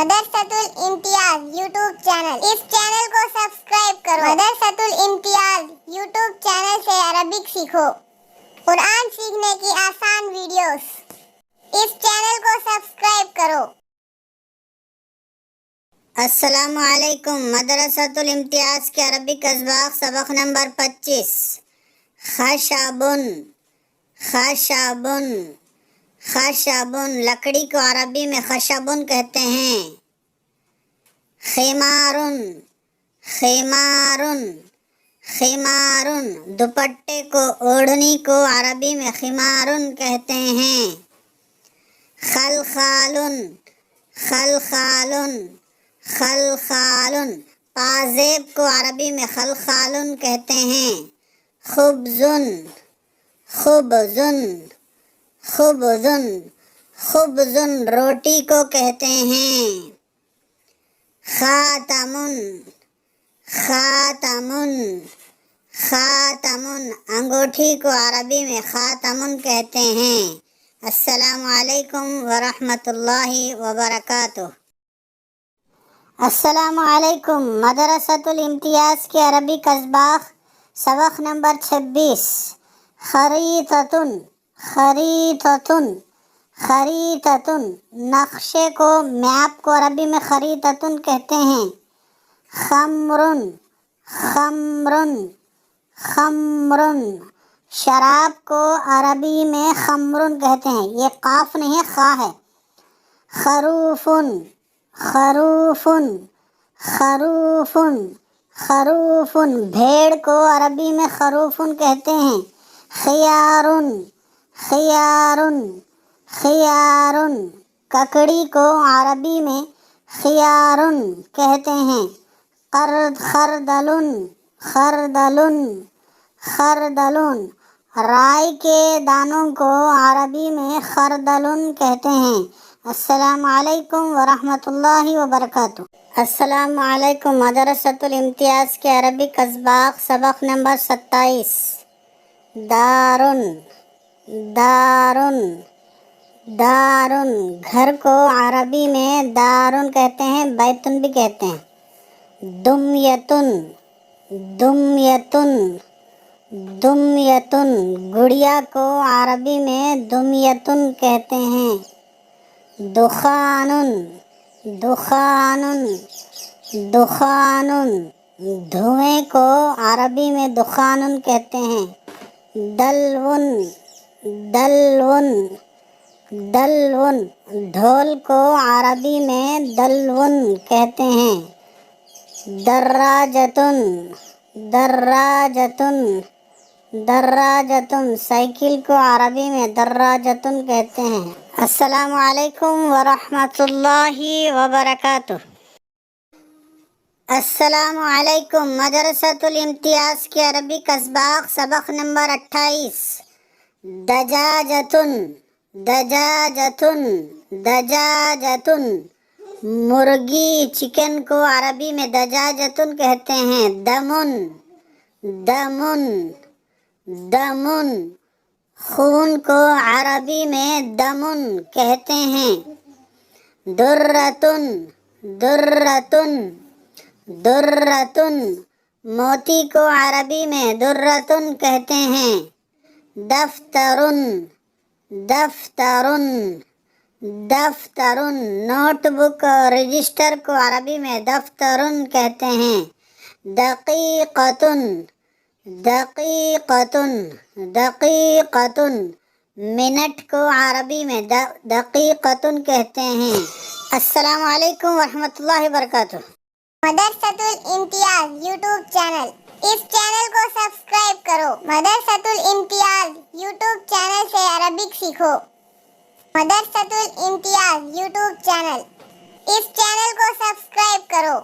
मदरसतुल Imtiaz YouTube channel, इस channel को subscribe करो। मदरसतुल इम्तियाज यूट्यूब चैनल से अरबिक सीखो। कुरान सीखने की आसान वीडियोस, इस चैनल को सब्सक्राइब करो। अस्सलामु अलैकुम। मदरसतुल इम्तियाज के अरबिक असबाक सबक नंबर 25। खशाबुन, खशाबुन, खशाबुन, लकड़ी को अरबी में खशाबुन कहते हैं। खिमारुन, खिमारुन, खिमारुन, दुपट्टे को, ओढ़नी को अरबी में खिमारुन कहते हैं। खलखालुन, खलखालुन, खलखालुन, पाजेब को अरबी में खलखालुन कहते हैं। खुब्जुन, खुब्जुन, खुब्जुन, खुब्जुन, रोटी को कहते हैं। खातमुन, खातमुन, खातमुन, अंगूठी को अरबी में खातमुन कहते हैं। अस्सलामु अलैकुम वरहमतुल्लाहि वबरकातुह। अस्सलामु अलैकुम। मदरसतुल इम्तियाज के अरबिक असबाक सबक नंबर 26। खरीततुन, खरीततुन, खरीततुन, नक्शे को, मैप को अरबी में खरीततुन कहते हैं। खमरुन, खमरुन, खमरुन, शराब को अरबी में खमरुन कहते हैं। ये काफ नहीं है, खा है। खरूफुन, खरूफुन, खरूफुन, खरूफुन, भेड़ को अरबी में खरूफुन कहते हैं। खियारुन, खियारुन, खियारुन, ककड़ी को अरबी में खियारुन कहते हैं। खरदलुन, खरदलुन, खरदलुन, राई के दानों को अरबी में खरदलुन कहते हैं। अस्सलामु अलैकुम वरहमतुल्लाहि वबरकातुह। अस्सलामु अलैकुम। मदरसतुल इम्तियाज के अरबिक असबाक सबक नंबर 27। दारुन, दारुन, दारुन, घर को अरबी में दारुन कहते हैं, बैतुन भी कहते हैं। दुम्यतुन, दुम्यतुन, दुम्यतुन, गुड़िया को अरबी में दुम्यतुन कहते हैं। दुखानुन, दुखानुन, दुखानुन, धुएं को अरबी में दुखानुन कहते हैं। दलवुन, दलवुन, दलवुन, ढोल को अरबी में दलवुन कहते हैं। दर्राजतुन, दर्राजतुन, दर्राजतुन, साइकिल को अरबी में दर्राजतुन कहते हैं। अस्सलामु अलैकुम वरहमतुल्लाहि वबरकातुह। अस्सलामु अलैकुम। मदरसतुल इम्तियाज के अरबिक असबाक सबक नंबर 28। दजाजतुन, दजाजतुन, दजाजतुन, मुर्गी, चिकन को अरबी में दजाजतुन कहते हैं। दमुन, दमुन, दमुन, खून को अरबी में दमुन कहते हैं। दुर्रतुन, दुर्रतुन, दुर्रतुन, मोती को अरबी में दुर्रतुन कहते हैं। दफ्तरुन, दफ्तरुन, दफ्तरुन, नोटबुक, रजिस्टर को अरबी में दफ्तरुन कहते हैं। दकीक़तुन, दकीक़तुन, दकीक़तुन, मिनट को अरबी में दकीक़तुन कहते हैं। अस्सलामु अलैकुम वरहमतुल्लाहि वबरकातुह। मदरसतुल इम्तियाज यूट्यूब चैनल, इस चैनल को सब्सक्राइब करो। मदरसतुल इम्तियाज यूट्यूब चैनल से अरबिक सीखो। मदरसतुल इम्तियाज यूट्यूब चैनल, इस चैनल को सब्सक्राइब करो।